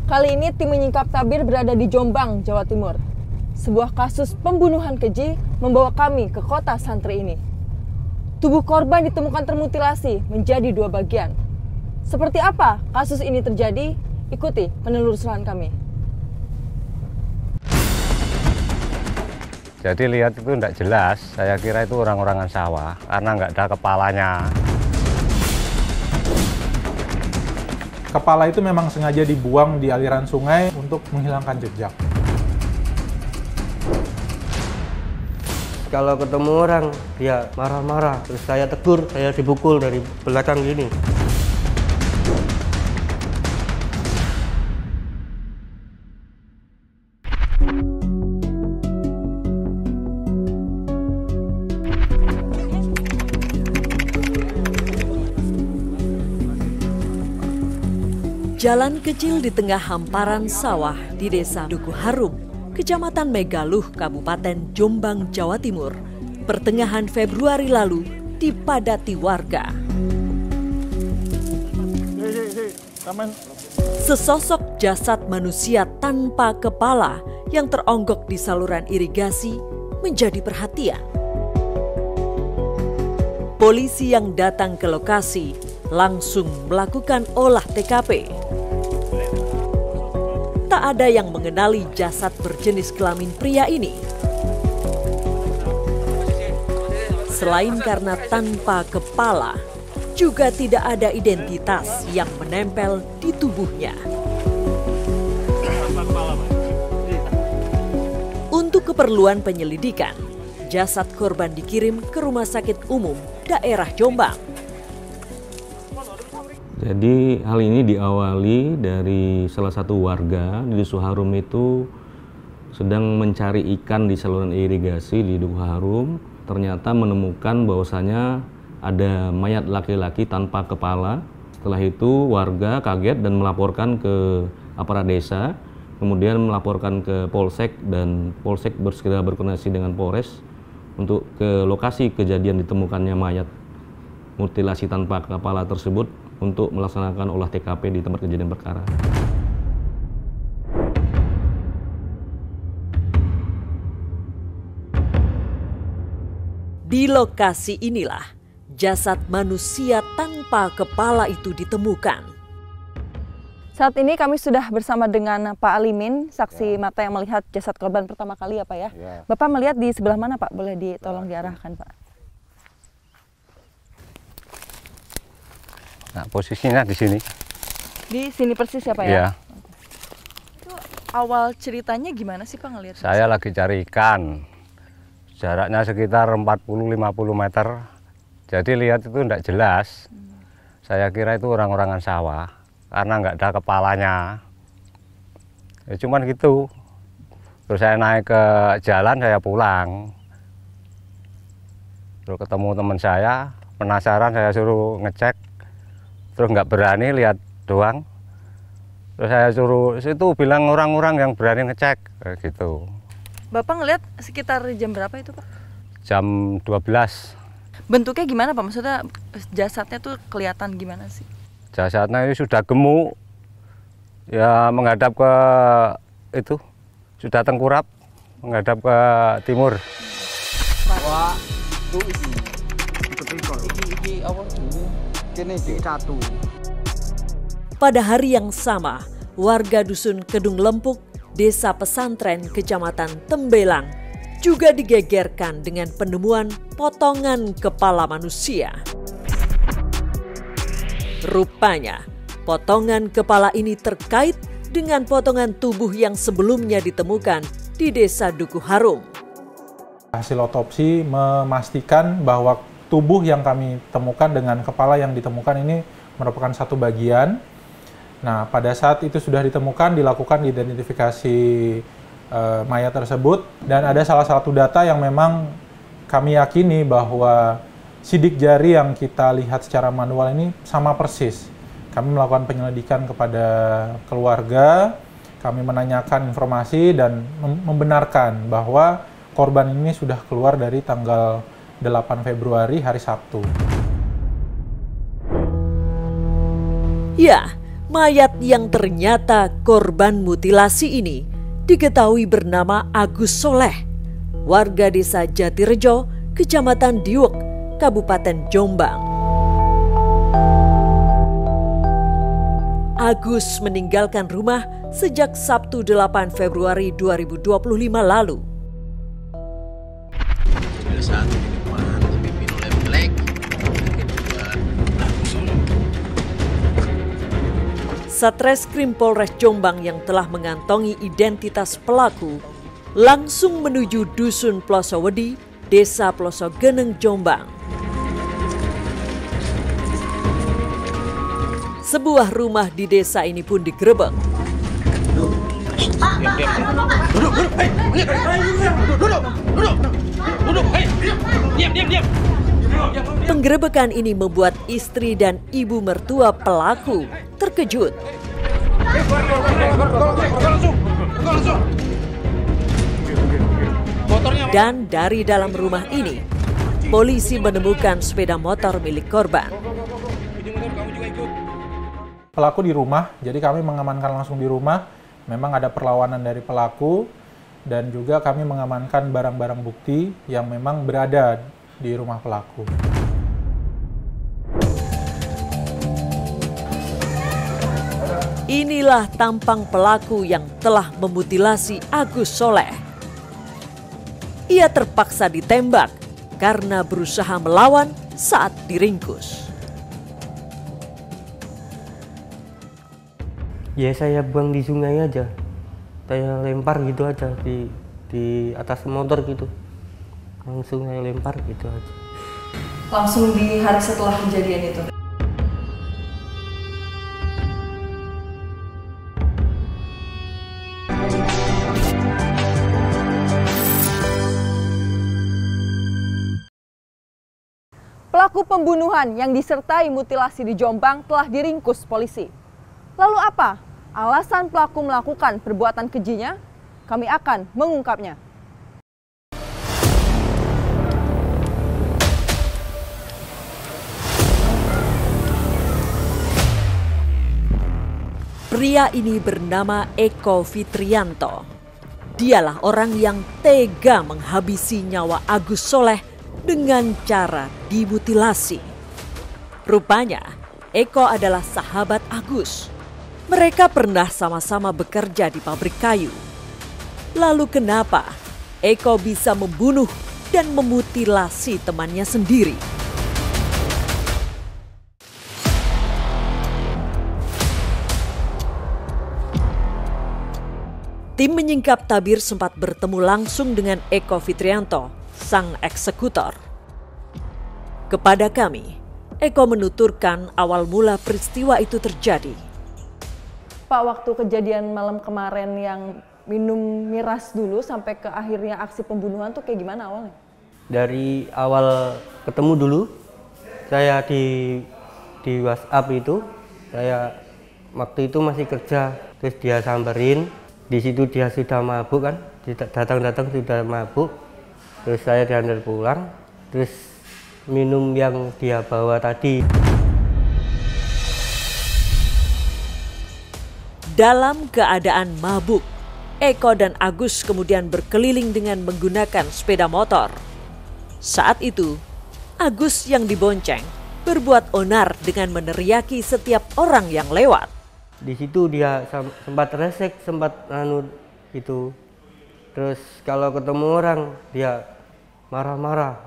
Kali ini tim menyingkap tabir berada di Jombang, Jawa Timur. Sebuah kasus pembunuhan keji membawa kami ke kota santri ini. Tubuh korban ditemukan termutilasi menjadi 2 bagian. Seperti apa kasus ini terjadi? Ikuti penelusuran kami. Jadi lihat itu tidak jelas, saya kira itu orang-orangan sawah karena nggak ada kepalanya. Kepala itu memang sengaja dibuang di aliran sungai untuk menghilangkan jejak. Kalau ketemu orang, dia marah-marah, terus saya tegur, saya dipukul dari belakang gini. Jalan kecil di tengah hamparan sawah di Desa Duku Harum, Kecamatan Megaluh, Kabupaten Jombang, Jawa Timur, pertengahan Februari lalu dipadati warga. Sesosok jasad manusia tanpa kepala yang teronggok di saluran irigasi menjadi perhatian. Polisi yang datang ke lokasi langsung melakukan olah TKP. Tak ada yang mengenali jasad berjenis kelamin pria ini. Selain karena tanpa kepala, juga tidak ada identitas yang menempel di tubuhnya. Untuk keperluan penyelidikan, jasad korban dikirim ke Rumah Sakit Umum Daerah Jombang. Jadi hal ini diawali dari salah satu warga di Duku Harum itu sedang mencari ikan di saluran irigasi di Duku Harum. Ternyata menemukan bahwasanya ada mayat laki-laki tanpa kepala. Setelah itu warga kaget dan melaporkan ke aparat desa, kemudian melaporkan ke Polsek dan Polsek segera berkoordinasi dengan Polres untuk ke lokasi kejadian ditemukannya mayat mutilasi tanpa kepala tersebut untuk melaksanakan olah TKP di tempat kejadian perkara. Di lokasi inilah jasad manusia tanpa kepala itu ditemukan. Saat ini kami sudah bersama dengan Pak Alimin, saksi mata yang melihat jasad korban pertama kali ya Pak ya. Bapak melihat di sebelah mana Pak? Boleh ditolong diarahkan Pak. Nah, posisinya di sini. Di sini persis ya Pak ya? Iya. Itu awal ceritanya gimana sih Pak ngelihat? Saya lagi cari ikan. Jaraknya sekitar 40-50 meter. Jadi lihat itu tidak jelas. Saya kira itu orang-orangan sawah karena nggak ada kepalanya. Ya, cuman gitu. Terus saya naik ke jalan, saya pulang. Terus ketemu teman saya, penasaran, saya suruh ngecek. Terus nggak berani, lihat doang. Terus saya suruh, itu bilang orang-orang yang berani ngecek, kayak gitu. Bapak ngelihat sekitar jam berapa itu Pak? Jam 12. Bentuknya gimana Pak? Maksudnya jasadnya tuh kelihatan gimana sih? Jasadnya ini sudah gemuk, ya menghadap ke itu, sudah tengkurap, menghadap ke timur. Wah, tuh iki apa? Pada hari yang sama, warga Dusun Kedung Lempuk, Desa Pesantren, Kecamatan Tembelang, juga digegerkan dengan penemuan potongan kepala manusia. Rupanya, potongan kepala ini terkait dengan potongan tubuh yang sebelumnya ditemukan di Desa Duku Harum. Hasil otopsi memastikan bahwa tubuh yang kami temukan dengan kepala yang ditemukan ini merupakan satu bagian. Nah, pada saat itu sudah ditemukan, dilakukan identifikasi mayat tersebut. Dan ada salah satu data yang memang kami yakini bahwa sidik jari yang kita lihat secara manual ini sama persis. Kami melakukan penyelidikan kepada keluarga, kami menanyakan informasi dan membenarkan bahwa korban ini sudah keluar dari tanggal 8 Februari hari Sabtu. Ya, Mayat yang ternyata korban mutilasi ini diketahui bernama Agus Soleh, warga desa Jatirejo, Kecamatan Diwek, Kabupaten Jombang. Agus meninggalkan rumah sejak Sabtu 8 Februari 2025 lalu. Satreskrim Polres Jombang yang telah mengantongi identitas pelaku langsung menuju Dusun Plosowedi, Desa Plosogeneng, Jombang. Sebuah rumah di desa ini pun digerebek. Penggerebekan ini membuat istri dan ibu mertua pelaku terkejut. Dan dari dalam rumah ini, polisi menemukan sepeda motor milik korban. Pelaku di rumah, jadi kami mengamankan langsung di rumah. Memang ada perlawanan dari pelaku dan juga kami mengamankan barang-barang bukti yang memang berada di rumah pelaku. Inilah tampang pelaku yang telah memutilasi Agus Soleh. Ia terpaksa ditembak karena berusaha melawan saat diringkus. Ya saya buang di sungai aja, saya lempar gitu aja di atas motor gitu, langsung saya lempar gitu aja. Langsung di hari setelah kejadian itu? Pelaku pembunuhan yang disertai mutilasi di Jombang telah diringkus polisi. Lalu apa alasan pelaku melakukan perbuatan kejinya? Kami akan mengungkapnya. Pria ini bernama Eko Fitrianto. Dialah orang yang tega menghabisi nyawa Agus Soleh dengan cara dimutilasi. Rupanya, Eko adalah sahabat Agus. Mereka pernah sama-sama bekerja di pabrik kayu. Lalu kenapa Eko bisa membunuh dan memutilasi temannya sendiri? Tim menyingkap tabir sempat bertemu langsung dengan Eko Fitrianto, sang eksekutor. Kepada kami, Eko menuturkan awal mula peristiwa itu terjadi. Pak, waktu kejadian malam kemarin yang minum miras dulu sampai ke akhirnya aksi pembunuhan tuh kayak gimana awalnya? Dari awal ketemu dulu, saya di WhatsApp itu, saya waktu itu masih kerja, terus dia samperin. Di situ dia sudah mabuk kan, datang-datang sudah mabuk. Terus saya diantar pulang, terus minum yang dia bawa tadi. Dalam keadaan mabuk, Eko dan Agus kemudian berkeliling dengan menggunakan sepeda motor. Saat itu, Agus yang dibonceng berbuat onar dengan meneriaki setiap orang yang lewat. Di situ dia sempat resek, sempat itu. Terus kalau ketemu orang dia marah-marah.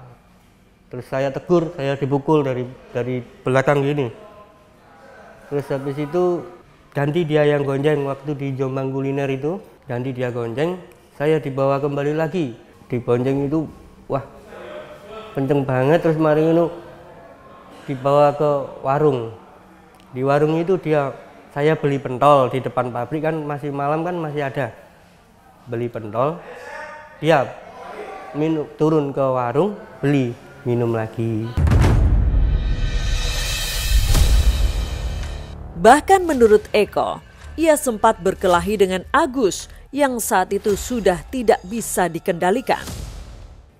Terus saya tegur, saya dipukul dari belakang gini. Terus habis itu ganti dia yang gonceng waktu di Jombang Kuliner itu, ganti dia gonceng, saya dibawa kembali lagi. Di bonceng itu wah kenceng banget, terus mari itu dibawa ke warung. Di warung itu saya beli pentol di depan pabrik kan, masih malam kan masih ada. Beli pentol, dia turun ke warung, beli, minum lagi. Bahkan menurut Eko, ia sempat berkelahi dengan Agus yang saat itu sudah tidak bisa dikendalikan.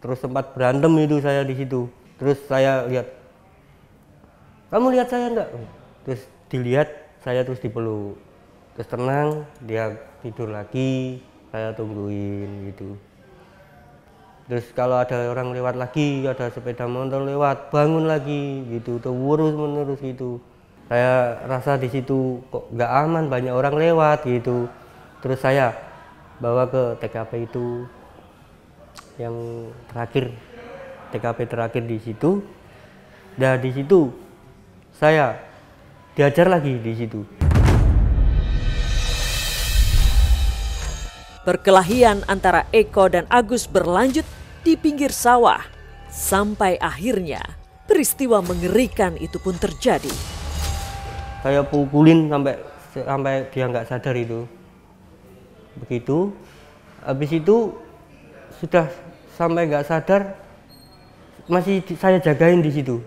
Terus sempat berantem itu saya di situ. Terus saya lihat, kamu lihat saya enggak? Terus dilihat, saya terus dipeluk. Terus tenang, dia tidur lagi, saya tungguin gitu. Terus kalau ada orang lewat lagi, ada sepeda motor lewat, bangun lagi gitu, terus menerus gitu. Saya rasa di situ kok nggak aman, banyak orang lewat gitu. Terus saya bawa ke TKP itu, yang terakhir, TKP terakhir di situ. Dan di situ saya diajar lagi di situ. Perkelahian antara Eko dan Agus berlanjut di pinggir sawah. Sampai akhirnya peristiwa mengerikan itu pun terjadi. Saya pukulin sampai dia nggak sadar itu. Begitu, habis itu sudah sampai nggak sadar, masih saya jagain di situ.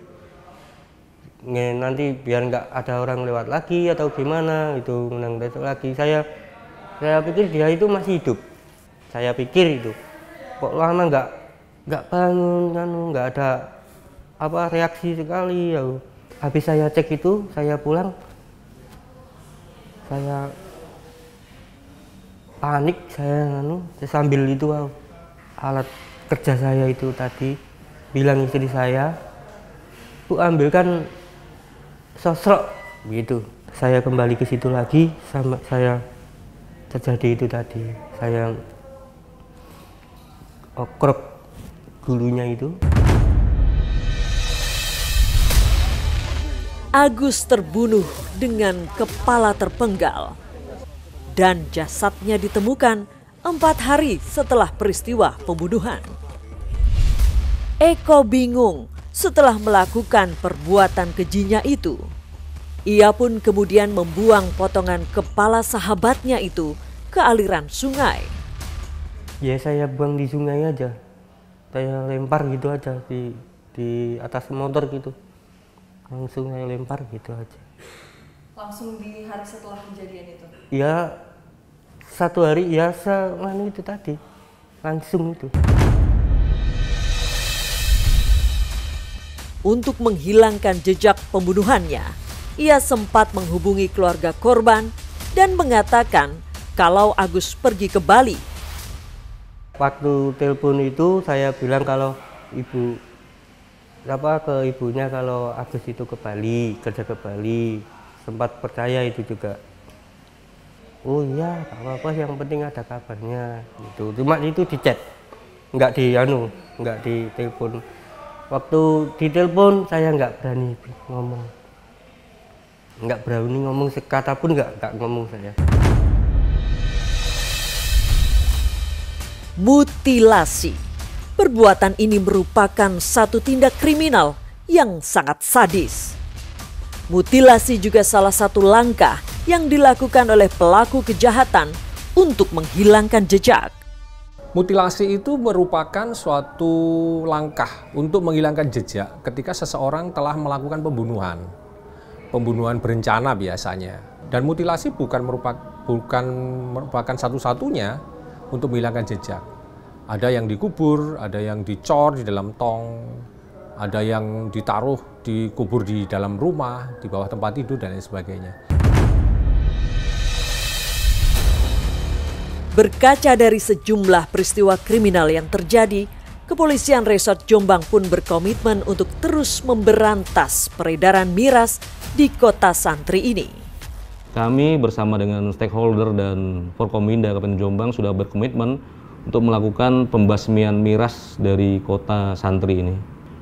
Nanti biar nggak ada orang lewat lagi atau gimana itu, menang besok lagi. Saya pikir dia itu masih hidup. Saya pikir itu kok lama nggak bangun, nggak ada apa reaksi sekali ya. Habis saya cek itu, saya pulang, saya panik, saya sambil itu alat kerja saya itu tadi bilang istri saya, Bu ambilkan sosro gitu. Saya kembali ke situ lagi, sama saya terjadi itu tadi. Saya okrok gulunya itu. Agus terbunuh dengan kepala terpenggal dan jasadnya ditemukan 4 hari setelah peristiwa pembunuhan. Eko bingung setelah melakukan perbuatan kejinya itu. Ia pun kemudian membuang potongan kepala sahabatnya itu ke aliran sungai. Ya saya buang di sungai aja. Saya lempar gitu aja di atas motor gitu. Langsung saya lempar gitu aja. Langsung di hari setelah kejadian itu? Ya 1 hari ya itu tadi. Langsung itu. Untuk menghilangkan jejak pembunuhannya, ia sempat menghubungi keluarga korban dan mengatakan kalau Agus pergi ke Bali. Waktu telepon itu saya bilang kalau ke ibunya kalau Agus itu ke Bali, kerja ke Bali. Sempat percaya itu juga. Oh iya, tak apa-apa, yang penting ada kabarnya. Gitu. Cuma itu di chat, nggak di telepon. Waktu di telepon saya nggak berani ngomong, sekata pun nggak ngomong saya. Mutilasi. Perbuatan ini merupakan satu tindak kriminal yang sangat sadis. Mutilasi juga salah satu langkah yang dilakukan oleh pelaku kejahatan untuk menghilangkan jejak. Mutilasi itu merupakan suatu langkah untuk menghilangkan jejak ketika seseorang telah melakukan pembunuhan berencana biasanya. Dan mutilasi bukan merupakan satu-satunya untuk menghilangkan jejak. Ada yang dikubur, ada yang dicor di dalam tong, ada yang dikubur di dalam rumah, di bawah tempat tidur, dan lain sebagainya. Berkaca dari sejumlah peristiwa kriminal yang terjadi, Kepolisian Resort Jombang pun berkomitmen untuk terus memberantas peredaran miras di kota santri ini. Kami bersama dengan stakeholder dan Forkominda Kabupaten Jombang sudah berkomitmen untuk melakukan pembasmian miras dari kota santri ini.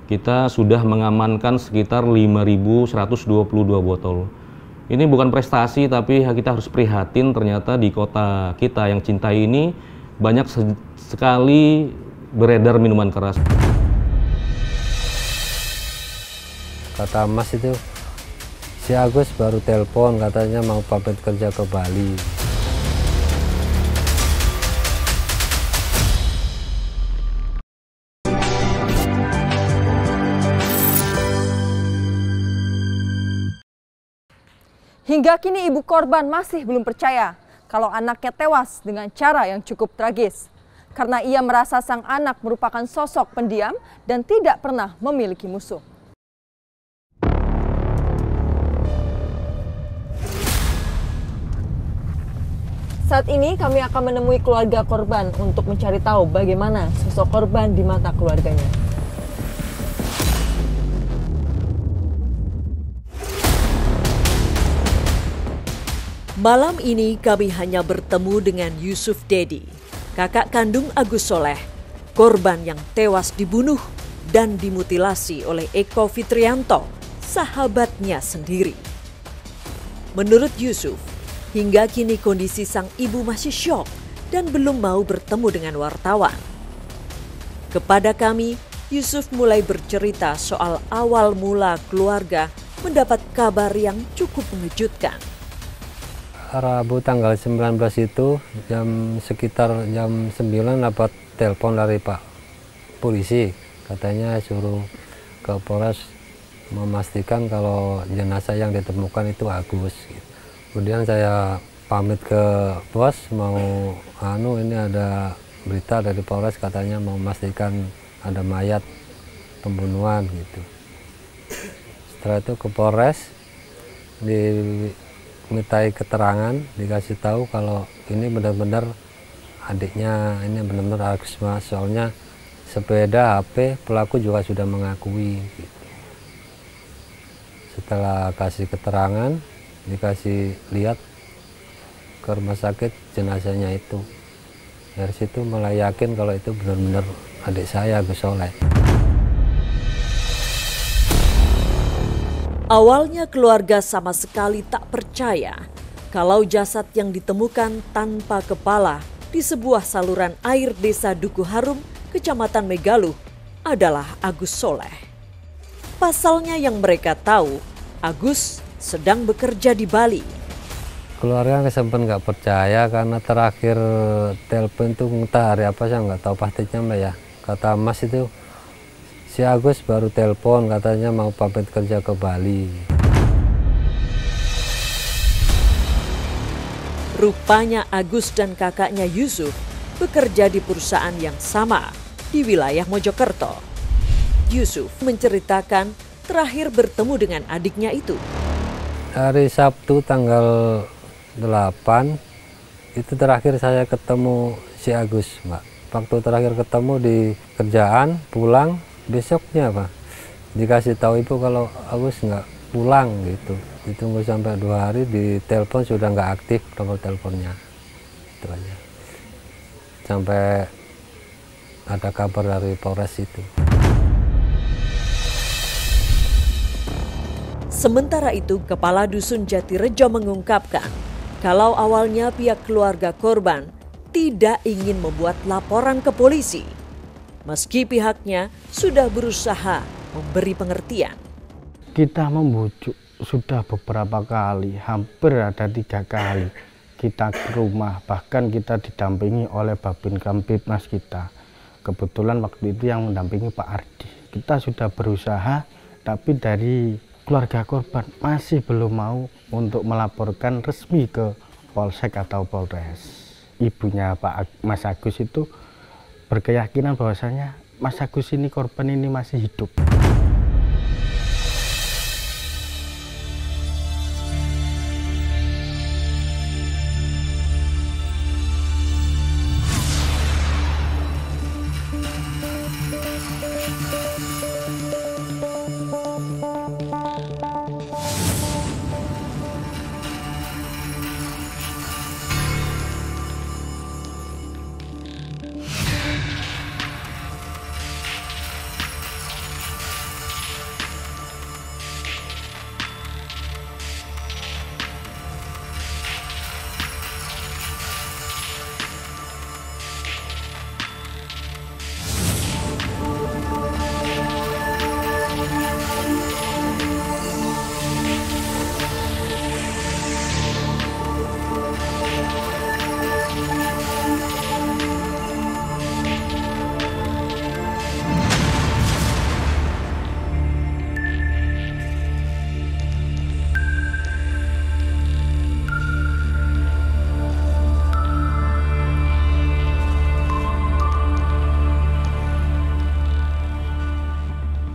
Kita sudah mengamankan sekitar 5.122 botol. Ini bukan prestasi, tapi kita harus prihatin ternyata di kota kita yang cintai ini banyak sekali beredar minuman keras. Kata Mas itu, si Agus baru telepon katanya mau pamit kerja ke Bali. Hingga kini ibu korban masih belum percaya kalau anaknya tewas dengan cara yang cukup tragis. Karena ia merasa sang anak merupakan sosok pendiam dan tidak pernah memiliki musuh. Saat ini kami akan menemui keluarga korban untuk mencari tahu bagaimana sosok korban di mata keluarganya. Malam ini kami hanya bertemu dengan Yusuf Dedi, kakak kandung Agus Soleh, korban yang tewas dibunuh dan dimutilasi oleh Eko Fitrianto, sahabatnya sendiri. Menurut Yusuf, hingga kini kondisi sang ibu masih syok dan belum mau bertemu dengan wartawan. Kepada kami, Yusuf mulai bercerita soal awal mula keluarga mendapat kabar yang cukup mengejutkan. Rabu tanggal 19 itu sekitar jam 9 dapat telepon dari Pak Polisi. Katanya suruh ke Polres memastikan kalau jenazah yang ditemukan itu Agus. Kemudian saya pamit ke bos, mau ini ada berita dari Polres katanya mau memastikan ada mayat pembunuhan gitu. Setelah itu ke Polres dimintai keterangan, dikasih tahu kalau ini benar-benar adiknya, ini benar-benar Agus, soalnya sepeda, HP, pelaku juga sudah mengakui gitu. Setelah kasih keterangan, dikasih lihat ke rumah sakit jenazahnya itu. Dari situ mulai yakin kalau itu benar-benar adik saya, Agus Soleh. Awalnya keluarga sama sekali tak percaya kalau jasad yang ditemukan tanpa kepala di sebuah saluran air desa Duku Harum, Kecamatan Megaluh adalah Agus Soleh. Pasalnya yang mereka tahu, Agus sedang bekerja di Bali. Keluarga sempat nggak percaya karena terakhir telepon itu entah hari apa, saya nggak tahu pastinya Mbak ya. Kata Mas itu, si Agus baru telepon katanya mau pamit kerja ke Bali. Rupanya Agus dan kakaknya Yusuf bekerja di perusahaan yang sama di wilayah Mojokerto. Yusuf menceritakan terakhir bertemu dengan adiknya itu. Hari Sabtu tanggal 8 itu terakhir saya ketemu si Agus, Mbak. Waktu terakhir ketemu di kerjaan, pulang. Besoknya Pak dikasih tahu ibu kalau Agus nggak pulang gitu, ditunggu sampai 2 hari, di telepon sudah nggak aktif nomor teleponnya, itu aja sampai ada kabar dari Polres itu. Sementara itu Kepala Dusun Jatirejo mengungkapkan kalau awalnya pihak keluarga korban tidak ingin membuat laporan ke polisi. Meski pihaknya sudah berusaha memberi pengertian. Kita membujuk sudah beberapa kali, hampir ada 3 kali kita ke rumah, bahkan kita didampingi oleh Babin Kamtibmas kita. Kebetulan waktu itu yang mendampingi Pak Ardi. Kita sudah berusaha, tapi dari keluarga korban masih belum mau untuk melaporkan resmi ke Polsek atau Polres. Ibunya Mas Agus itu berkeyakinan bahwasanya Mas Agus ini, korban ini masih hidup.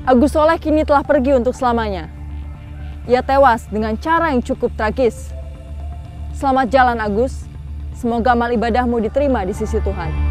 Agus Soleh kini telah pergi untuk selamanya. Ia tewas dengan cara yang cukup tragis. Selamat jalan Agus, Semoga amal ibadahmu diterima di sisi Tuhan.